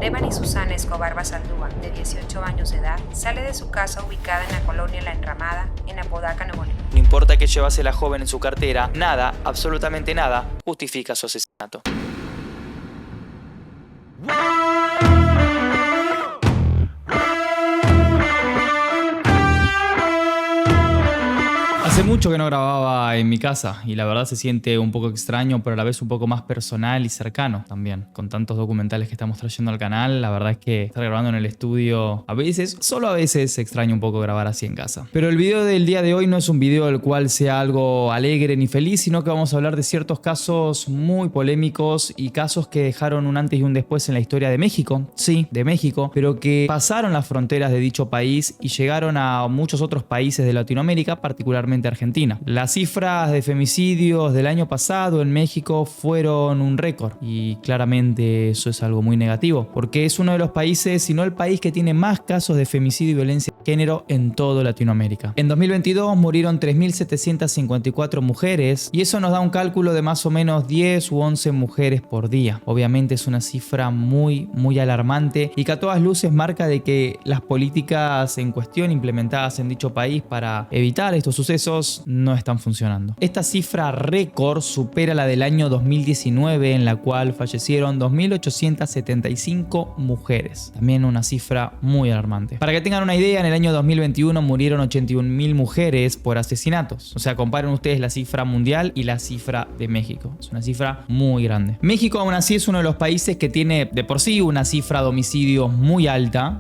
Devani Susana Escobar Basaldúa, de 18 años de edad, sale de su casa ubicada en la colonia La Enramada, en Apodaca, Nuevo León. No importa que llevase la joven en su cartera, nada, absolutamente nada, justifica su asesinato. Hace mucho que no grababa en mi casa y la verdad se siente un poco extraño, pero a la vez un poco más personal y cercano también. Con tantos documentales que estamos trayendo al canal, la verdad es que estar grabando en el estudio a veces, solo a veces, extraño un poco grabar así en casa. Pero el video del día de hoy no es un video del cual sea algo alegre ni feliz, sino que vamos a hablar de ciertos casos muy polémicos y casos que dejaron un antes y un después en la historia de México, sí, de México, pero que pasaron las fronteras de dicho país y llegaron a muchos otros países de Latinoamérica, particularmente Argentina. Las cifras de femicidios del año pasado en México fueron un récord y claramente eso es algo muy negativo porque es uno de los países, si no el país que tiene más casos de femicidio y violencia de género en toda Latinoamérica. En 2022 murieron 3.754 mujeres y eso nos da un cálculo de más o menos 10 u 11 mujeres por día. Obviamente es una cifra muy alarmante y que a todas luces marca de que las políticas en cuestión implementadas en dicho país para evitar estos sucesos no están funcionando. Esta cifra récord supera la del año 2019 en la cual fallecieron 2.875 mujeres. También una cifra muy alarmante. Para que tengan una idea, en el año 2021 murieron 81.000 mujeres por asesinatos. O sea, comparen ustedes la cifra mundial y la cifra de México. Es una cifra muy grande. México aún así es uno de los países que tiene de por sí una cifra de homicidios muy alta,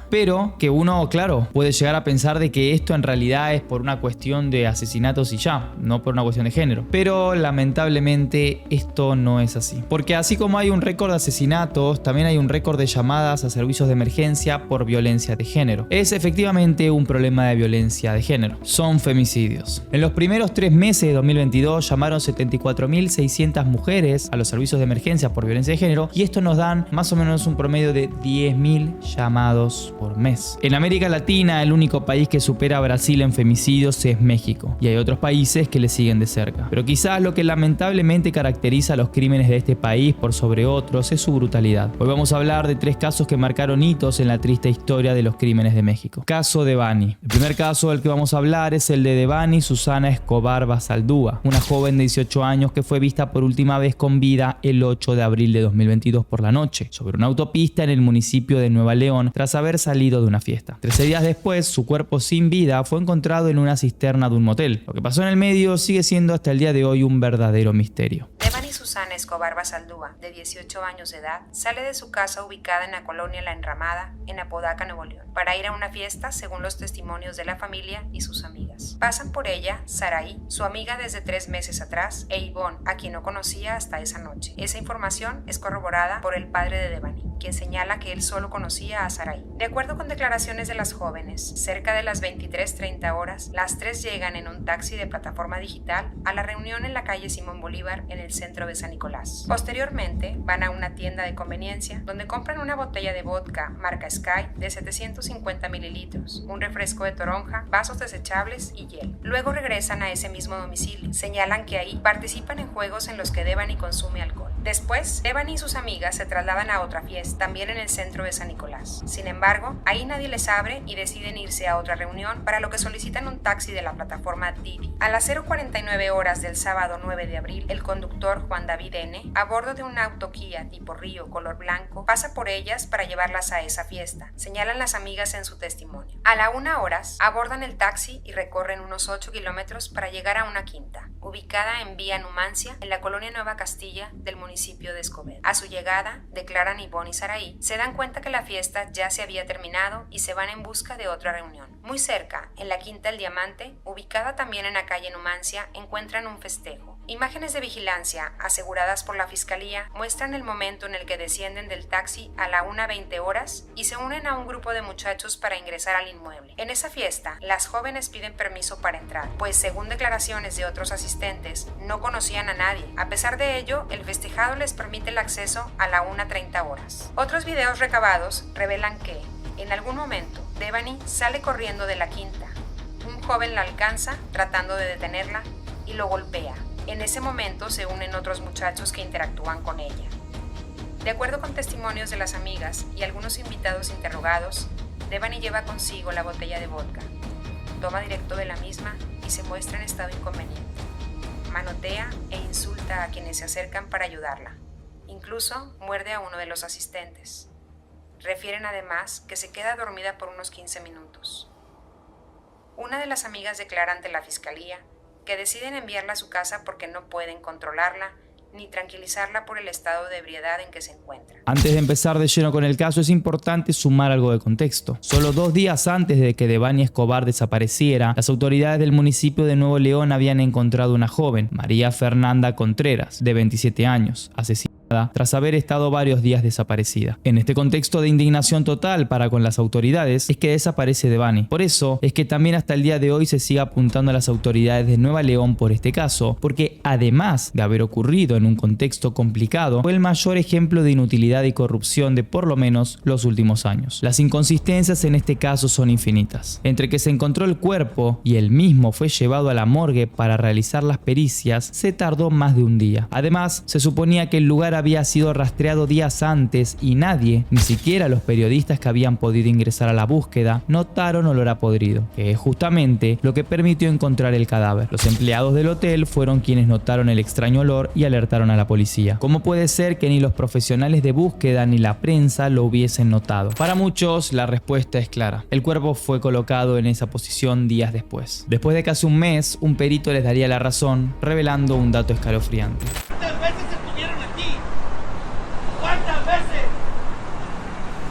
pero que uno, claro, puede llegar a pensar de que esto en realidad es por una cuestión de asesinatos y ya, no por una cuestión de género. Pero lamentablemente esto no es así. Porque así como hay un récord de asesinatos, también hay un récord de llamadas a servicios de emergencia por violencia de género. Es efectivamente un problema de violencia de género. Son femicidios. En los primeros 3 meses de 2022 llamaron 74.600 mujeres a los servicios de emergencia por violencia de género y esto nos dan más o menos un promedio de 10.000 llamados por mes. En América Latina, el único país que supera a Brasil en femicidios es México y hay otros países que le siguen de cerca. Pero quizás lo que lamentablemente caracteriza a los crímenes de este país por sobre otros es su brutalidad. Hoy vamos a hablar de 3 casos que marcaron hitos en la triste historia de los crímenes de México. Caso Devani. El primer caso del que vamos a hablar es el de Devani Susana Escobar Basaldúa, una joven de 18 años que fue vista por última vez con vida el 8 de abril de 2022 por la noche, sobre una autopista en el municipio de Nueva León tras haber salido de una fiesta. 13 días después, su cuerpo sin vida fue encontrado en una cisterna de un motel. Lo que pasó en el medio sigue siendo hasta el día de hoy un verdadero misterio. Devani Susana Escobar Basaldúa, de 18 años de edad, sale de su casa ubicada en la colonia La Enramada, en Apodaca, Nuevo León, para ir a una fiesta según los testimonios de la familia y sus amigas. Pasan por ella Saraí, su amiga desde 3 meses atrás, e Ivonne, a quien no conocía hasta esa noche. Esa información es corroborada por el padre de Devani, quien señala que él solo conocía a Saraí. De acuerdo con declaraciones de las jóvenes, cerca de las 23:30 horas, las 3 llegan en un taxi de plataforma digital a la reunión en la calle Simón Bolívar, en el centro de San Nicolás. Posteriormente, van a una tienda de conveniencia donde compran una botella de vodka marca Sky de 750 mililitros, un refresco de toronja, vasos desechables y hielo. Luego regresan a ese mismo domicilio. Señalan que ahí participan en juegos en los que Devani consume alcohol. Después, Devani y sus amigas se trasladan a otra fiesta, también en el centro de San Nicolás. Sin embargo, ahí nadie les abre y deciden irse a otra reunión, para lo que solicitan un taxi de la plataforma Didi. A las 0:49 horas del sábado 9 de abril, el conductor Juan David N., a bordo de un auto Kia tipo Río color blanco, pasa por ellas para llevarlas a esa fiesta, señalan las amigas en su testimonio. A la 1 horas, abordan el taxi y recorren unos 8 kilómetros para llegar a una quinta, ubicada en Vía Numancia, en la colonia Nueva Castilla del municipio de Escobedo. A su llegada, declaran Ivonne y Saraí, se dan cuenta que la fiesta ya se había terminado y se van en busca de otra reunión. Muy cerca, en la Quinta El Diamante, ubicada también en la calle Numancia, encuentran un festejo. Imágenes de vigilancia, aseguradas por la Fiscalía, muestran el momento en el que descienden del taxi a la 1:20 horas y se unen a un grupo de muchachos para ingresar al inmueble. En esa fiesta, las jóvenes piden permiso para entrar, pues según declaraciones de otros asistentes, no conocían a nadie. A pesar de ello, el festejado les permite el acceso a la 1:30 horas. Otros videos recabados revelan que, en algún momento, Devani sale corriendo de la quinta. Un joven la alcanza, tratando de detenerla, y lo golpea. En ese momento se unen otros muchachos que interactúan con ella. De acuerdo con testimonios de las amigas y algunos invitados interrogados, Devani lleva consigo la botella de vodka, toma directo de la misma y se muestra en estado inconveniente. Manotea e insulta a quienes se acercan para ayudarla. Incluso muerde a uno de los asistentes. Refieren además que se queda dormida por unos 15 minutos. Una de las amigas declara ante la fiscalía que deciden enviarla a su casa porque no pueden controlarla ni tranquilizarla por el estado de ebriedad en que se encuentra. Antes de empezar de lleno con el caso, es importante sumar algo de contexto. Solo 2 días antes de que Devani Escobar desapareciera, las autoridades del municipio de Nuevo León habían encontrado una joven, María Fernanda Contreras, de 27 años, asesinada tras haber estado varios días desaparecida. En este contexto de indignación total para con las autoridades, es que desaparece Devani. Por eso es que también hasta el día de hoy se sigue apuntando a las autoridades de Nueva León por este caso, porque además de haber ocurrido en un contexto complicado, fue el mayor ejemplo de inutilidad y corrupción de por lo menos los últimos años. Las inconsistencias en este caso son infinitas. Entre que se encontró el cuerpo y el mismo fue llevado a la morgue para realizar las pericias, se tardó más de un día. Además, se suponía que el lugar había sido rastreado días antes y nadie, ni siquiera los periodistas que habían podido ingresar a la búsqueda, notaron olor a podrido, que es justamente lo que permitió encontrar el cadáver. Los empleados del hotel fueron quienes notaron el extraño olor y alertaron a la policía. ¿Cómo puede ser que ni los profesionales de búsqueda ni la prensa lo hubiesen notado? Para muchos, la respuesta es clara. El cuerpo fue colocado en esa posición días después. Después de casi un mes, un perito les daría la razón, revelando un dato escalofriante. ¿Cuántas veces estuvieron aquí? ¿Cuántas veces?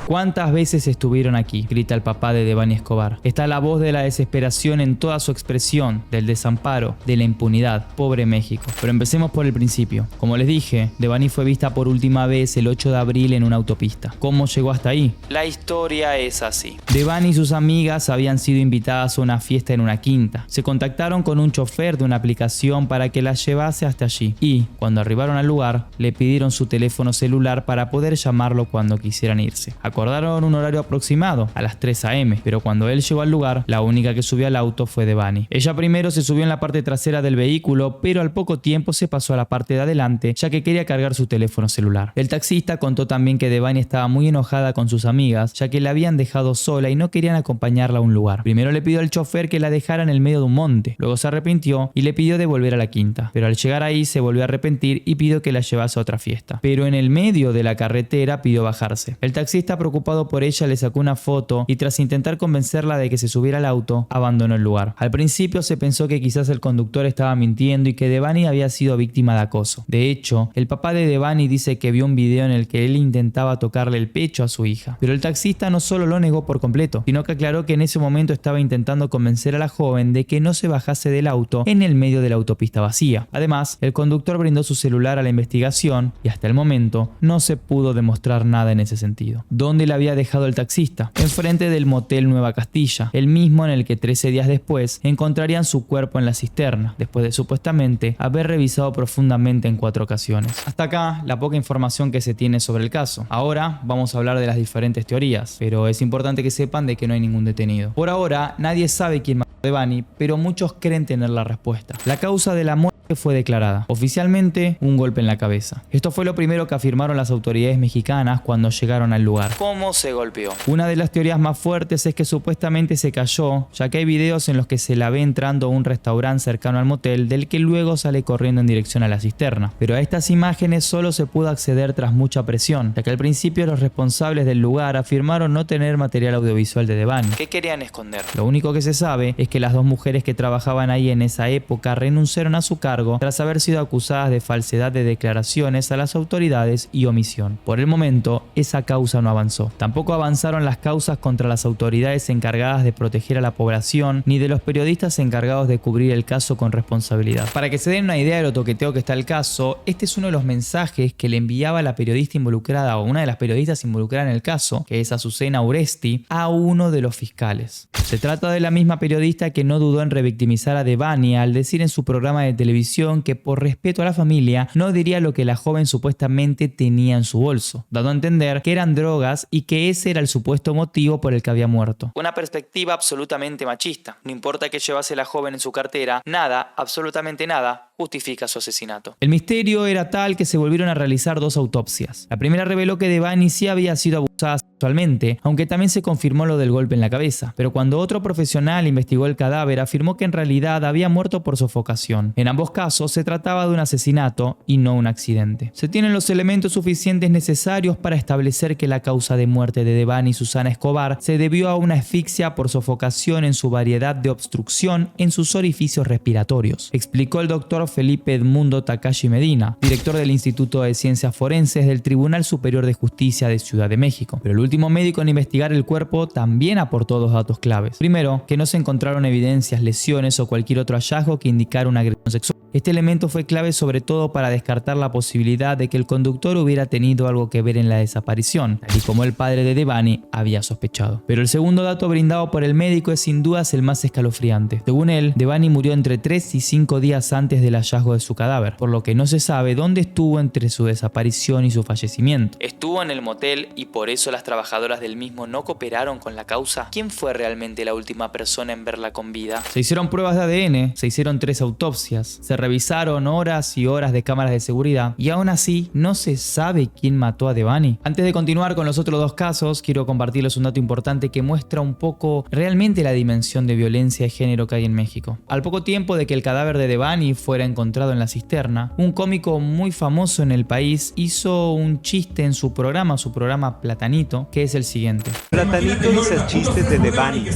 ¿Cuántas veces estuvieron aquí?, grita el papá de Devani Escobar. Está la voz de la desesperación en toda su expresión, del desamparo, de la impunidad. Pobre México. Pero empecemos por el principio. Como les dije, Devani fue vista por última vez el 8 de abril en una autopista. ¿Cómo llegó hasta ahí? La historia es así. Devani y sus amigas habían sido invitadas a una fiesta en una quinta. Se contactaron con un chofer de una aplicación para que las llevase hasta allí. Y, cuando arribaron al lugar, le pidieron su teléfono celular para poder llamarlo cuando quisieran irse. Acordaron un horario aproximado, a las 3 a.m., pero cuando él llegó al lugar, la única que subió al auto fue Devani. Ella primero se subió en la parte trasera del vehículo, pero al poco tiempo se pasó a la parte de adelante, ya que quería cargar su teléfono celular. El taxista contó también que Devani estaba muy enojada con sus amigas, ya que la habían dejado sola y no querían acompañarla a un lugar. Primero le pidió al chofer que la dejara en el medio de un monte, luego se arrepintió y le pidió de volver a la quinta, pero al llegar ahí se volvió a arrepentir y pidió que la llevase a otra fiesta. Pero en el medio de la carretera pidió bajarse. El taxista, preocupado por ella, le sacó una foto y tras intentar convencerla de que se subiera al auto, abandonó el lugar. Al principio se pensó que quizás el conductor estaba mintiendo y que Devani había sido víctima de acoso. De hecho, el papá de Devani dice que vio un video en el que él intentaba tocarle el pecho a su hija. Pero el taxista no solo lo negó por completo, sino que aclaró que en ese momento estaba intentando convencer a la joven de que no se bajase del auto en el medio de la autopista vacía. Además, el conductor brindó su celular a la investigación y hasta el momento no se pudo demostrar nada en ese sentido. ¿Dónde la había dejado el taxista? Enfrente del motel Nueva Castilla, el mismo en el que 13 días después encontrarían su cuerpo en la cisterna, después de supuestamente haber revisado profundamente en 4 ocasiones. Hasta acá la poca información que se tiene sobre el caso. Ahora vamos a hablar de las diferentes teorías, pero es importante que sepan de que no hay ningún detenido. Por ahora nadie sabe quién mató a Devani, pero muchos creen tener la respuesta. La causa de la muerte fue declarada oficialmente un golpe en la cabeza. Esto fue lo primero que afirmaron las autoridades mexicanas cuando llegaron al lugar. ¿Cómo se golpeó? Una de las teorías más fuertes es que supuestamente se cayó, ya que hay videos en los que se la ve entrando a un restaurante cercano al motel, del que luego sale corriendo en dirección a la cisterna. Pero a estas imágenes solo se pudo acceder tras mucha presión, ya que al principio los responsables del lugar afirmaron no tener material audiovisual de Devani. ¿Qué querían esconder? Lo único que se sabe es que las 2 mujeres que trabajaban ahí en esa época renunciaron a su cargo tras haber sido acusadas de falsedad de declaraciones a las autoridades y omisión. Por el momento, esa causa no avanzó. Tampoco avanzaron las causas contra las autoridades encargadas de proteger a la población, ni de los periodistas encargados de cubrir el caso con responsabilidad. Para que se den una idea de lo toqueteo que está el caso, este es uno de los mensajes que le enviaba la periodista involucrada, o una de las periodistas involucradas en el caso, que es Azucena Uresti, a uno de los fiscales. Se trata de la misma periodista que no dudó en revictimizar a Devani al decir en su programa de televisión que por respeto a la familia no diría lo que la joven supuestamente tenía en su bolso, dando a entender que eran drogas y que ese era el supuesto motivo por el que había muerto. Una perspectiva absolutamente machista. No importa que llevase la joven en su cartera, nada, absolutamente nada, justifica su asesinato. El misterio era tal que se volvieron a realizar 2 autopsias. La primera reveló que Devani sí había sido abusada sexualmente, aunque también se confirmó lo del golpe en la cabeza. Pero cuando otro profesional investigó el cadáver, afirmó que en realidad había muerto por sofocación. En ambos casos se trataba de un asesinato y no un accidente. Se tienen los elementos suficientes necesarios para establecer que la causa de muerte de Devani Susana Escobar se debió a una asfixia por sofocación en su variedad de obstrucción en sus orificios respiratorios, explicó el doctor Felipe Edmundo Takashi Medina, director del Instituto de Ciencias Forenses del Tribunal Superior de Justicia de Ciudad de México. Pero el último médico en investigar el cuerpo también aportó 2 datos claves. Primero, que no se encontraron evidencias, lesiones o cualquier otro hallazgo que indicara una agresión sexual. Este elemento fue clave sobre todo para descartar la posibilidad de que el conductor hubiera tenido algo que ver en la desaparición, tal y como el padre de Devani había sospechado. Pero el segundo dato brindado por el médico es sin dudas el más escalofriante. Según él, Devani murió entre 3 y 5 días antes del hallazgo de su cadáver, por lo que no se sabe dónde estuvo entre su desaparición y su fallecimiento. ¿Estuvo en el motel y por eso las trabajadoras del mismo no cooperaron con la causa? ¿Quién fue realmente la última persona en verla con vida? Se hicieron pruebas de ADN, se hicieron 3 autopsias, se revisaron horas y horas de cámaras de seguridad y aún así no se sabe quién mató a Devani. Antes de continuar con los otros 2 casos, quiero compartirles un dato importante que muestra un poco realmente la dimensión de violencia de género que hay en México. Al poco tiempo de que el cadáver de Devani fuera encontrado en la cisterna, un cómico muy famoso en el país hizo un chiste en su programa Platanito, que es el siguiente. Platanito dice chistes de Devani.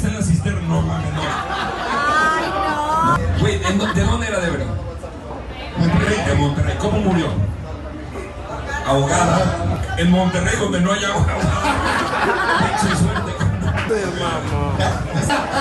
Güey, ¿de dónde era de verdad? De Monterrey. ¿Cómo murió? Ahogada. En Monterrey donde no hay agua. Pinche suerte.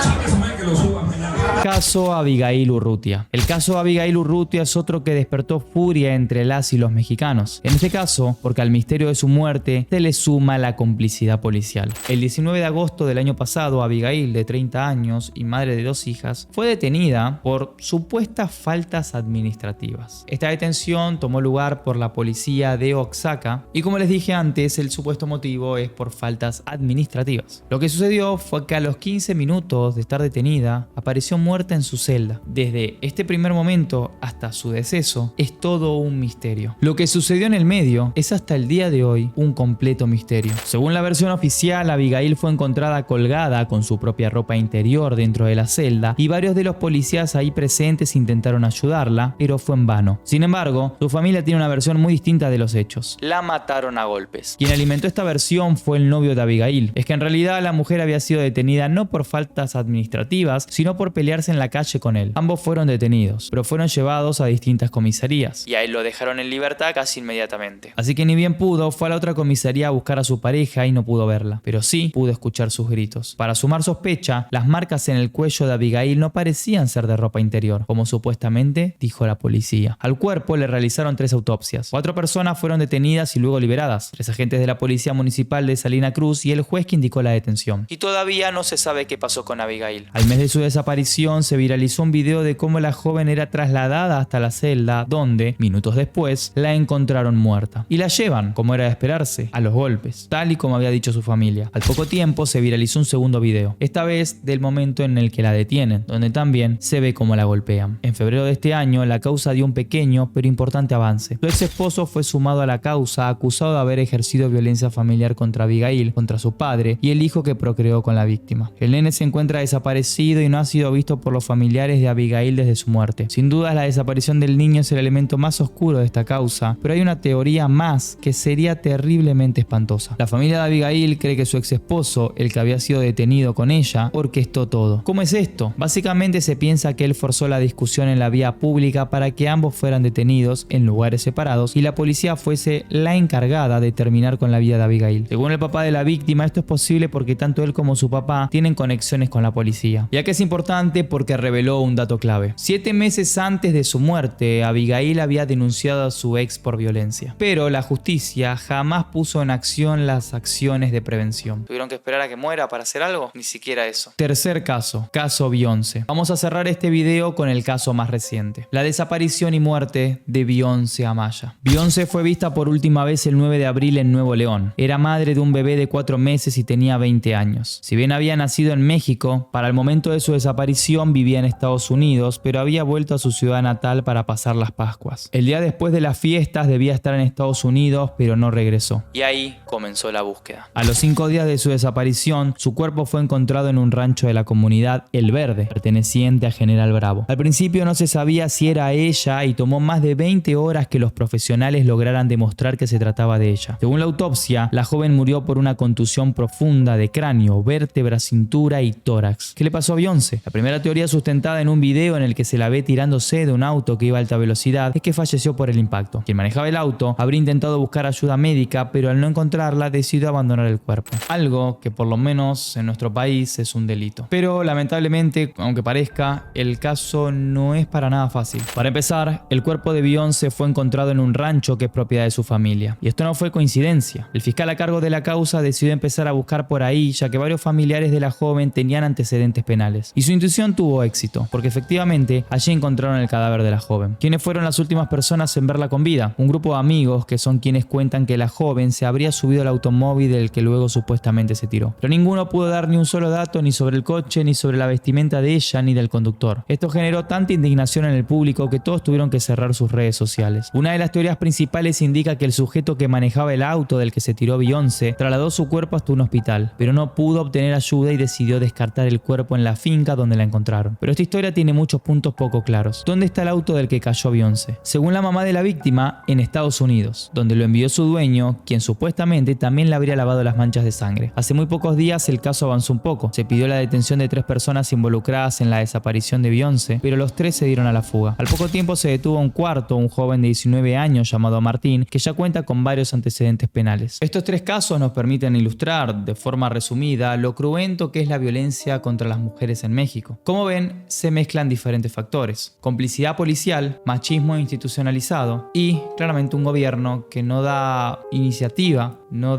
Chingue su madre que lo suban mañana. Caso Abigail Urrutia. El caso Abigail Urrutia es otro que despertó furia entre las y los mexicanos. En este caso, porque al misterio de su muerte se le suma la complicidad policial. El 19 de agosto del año pasado, Abigail, de 30 años y madre de 2 hijas, fue detenida por supuestas faltas administrativas. Esta detención tomó lugar por la policía de Oaxaca y, como les dije antes, el supuesto motivo es por faltas administrativas. Lo que sucedió fue que a los 15 minutos de estar detenida, apareció muerta en su celda. Desde este primer momento hasta su deceso es todo un misterio. Lo que sucedió en el medio es hasta el día de hoy un completo misterio. Según la versión oficial, Abigail fue encontrada colgada con su propia ropa interior dentro de la celda y varios de los policías ahí presentes intentaron ayudarla, pero fue en vano. Sin embargo, su familia tiene una versión muy distinta de los hechos. La mataron a golpes. Quien alimentó esta versión fue el novio de Abigail. Es que en realidad la mujer había sido detenida no por faltas administrativas, sino por pelearse en la calle con él. Ambos fueron detenidos, pero fueron llevados a distintas comisarías. Y a él lo dejaron en libertad casi inmediatamente. Así que ni bien pudo, fue a la otra comisaría a buscar a su pareja y no pudo verla, pero sí pudo escuchar sus gritos. Para sumar sospecha, las marcas en el cuello de Abigail no parecían ser de ropa interior, como supuestamente dijo la policía. Al cuerpo le realizaron 3 autopsias. 4 personas fueron detenidas y luego liberadas. 3 agentes de la Policía Municipal de Salina Cruz y el juez que indicó la detención. Y todavía no se sabe qué pasó con Abigail. Al mes de su desaparición se viralizó un video de cómo la joven era trasladada hasta la celda donde, minutos después, la encontraron muerta. Y la llevan, como era de esperarse, a los golpes, tal y como había dicho su familia. Al poco tiempo se viralizó un segundo video, esta vez del momento en el que la detienen, donde también se ve cómo la golpean. En febrero de este año, la causa dio un pequeño pero importante avance. Su ex esposo fue sumado a la causa, acusado de haber ejercido violencia familiar contra Abigail, contra su padre y el hijo que procreó con la víctima. El nene se encuentra desaparecido y no ha sido visto por los familiares de Abigail desde su muerte. Sin duda, la desaparición del niño es el elemento más oscuro de esta causa, pero hay una teoría más que sería terriblemente espantosa. La familia de Abigail cree que su ex esposo, el que había sido detenido con ella, orquestó todo. ¿Cómo es esto? Básicamente se piensa que él forzó la discusión en la vía pública para que ambos fueran detenidos en lugares separados y la policía fuese la encargada de terminar con la vida de Abigail. Según el papá de la víctima, esto es posible porque tanto él como su papá tienen conexiones con la policía. Ya que es importante porque reveló un dato clave. 7 meses antes de su muerte, Abigail había denunciado a su ex por violencia. Pero la justicia jamás puso en acción las acciones de prevención. ¿Tuvieron que esperar a que muera para hacer algo? Ni siquiera eso. Tercer caso, caso Beyoncé. Vamos a cerrar este video con el caso más reciente. La desaparición y muerte de Beyoncé Amaya. Beyoncé fue vista por última vez el 9 de abril en Nuevo León. Era madre de un bebé de 4 meses y tenía 20 años. Si bien había nacido en México, para el momento de su desaparición desaparición vivía en Estados Unidos, pero había vuelto a su ciudad natal para pasar las Pascuas. El día después de las fiestas debía estar en Estados Unidos, pero no regresó. Y ahí comenzó la búsqueda. A los 5 días de su desaparición, su cuerpo fue encontrado en un rancho de la comunidad El Verde, perteneciente a General Bravo. Al principio no se sabía si era ella y tomó más de 20 horas que los profesionales lograran demostrar que se trataba de ella. Según la autopsia, la joven murió por una contusión profunda de cráneo, vértebra, cintura y tórax. ¿Qué le pasó a Beyoncé? La primera teoría sustentada en un video en el que se la ve tirándose de un auto que iba a alta velocidad es que falleció por el impacto. Quien manejaba el auto habría intentado buscar ayuda médica, pero al no encontrarla decidió abandonar el cuerpo. Algo que por lo menos en nuestro país es un delito. Pero lamentablemente, aunque parezca, el caso no es para nada fácil. Para empezar, el cuerpo de Beyoncé fue encontrado en un rancho que es propiedad de su familia. Y esto no fue coincidencia. El fiscal a cargo de la causa decidió empezar a buscar por ahí, ya que varios familiares de la joven tenían antecedentes penales. Y su intuición tuvo éxito, porque efectivamente allí encontraron el cadáver de la joven. ¿Quiénes fueron las últimas personas en verla con vida? Un grupo de amigos que son quienes cuentan que la joven se habría subido al automóvil del que luego supuestamente se tiró. Pero ninguno pudo dar ni un solo dato ni sobre el coche, ni sobre la vestimenta de ella, ni del conductor. Esto generó tanta indignación en el público que todos tuvieron que cerrar sus redes sociales. Una de las teorías principales indica que el sujeto que manejaba el auto del que se tiró Beyoncé trasladó su cuerpo hasta un hospital, pero no pudo obtener ayuda y decidió descartar el cuerpo en la finca donde la encontraron. Pero esta historia tiene muchos puntos poco claros. ¿Dónde está el auto del que cayó Beyoncé? Según la mamá de la víctima, en Estados Unidos, donde lo envió su dueño, quien supuestamente también le habría lavado las manchas de sangre. Hace muy pocos días el caso avanzó un poco. Se pidió la detención de 3 personas involucradas en la desaparición de Beyoncé, pero los 3 se dieron a la fuga. Al poco tiempo se detuvo a un cuarto, un joven de 19 años llamado Martín, que ya cuenta con varios antecedentes penales. Estos 3 casos nos permiten ilustrar, de forma resumida, lo cruento que es la violencia contra las mujeres en México. Como ven, se mezclan diferentes factores: complicidad policial, machismo institucionalizado y, claramente, un gobierno que no da iniciativa, no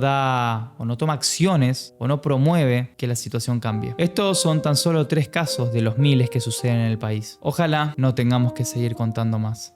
toma acciones o no promueve que la situación cambie. Estos son tan solo 3 casos de los miles que suceden en el país. Ojalá no tengamos que seguir contando más.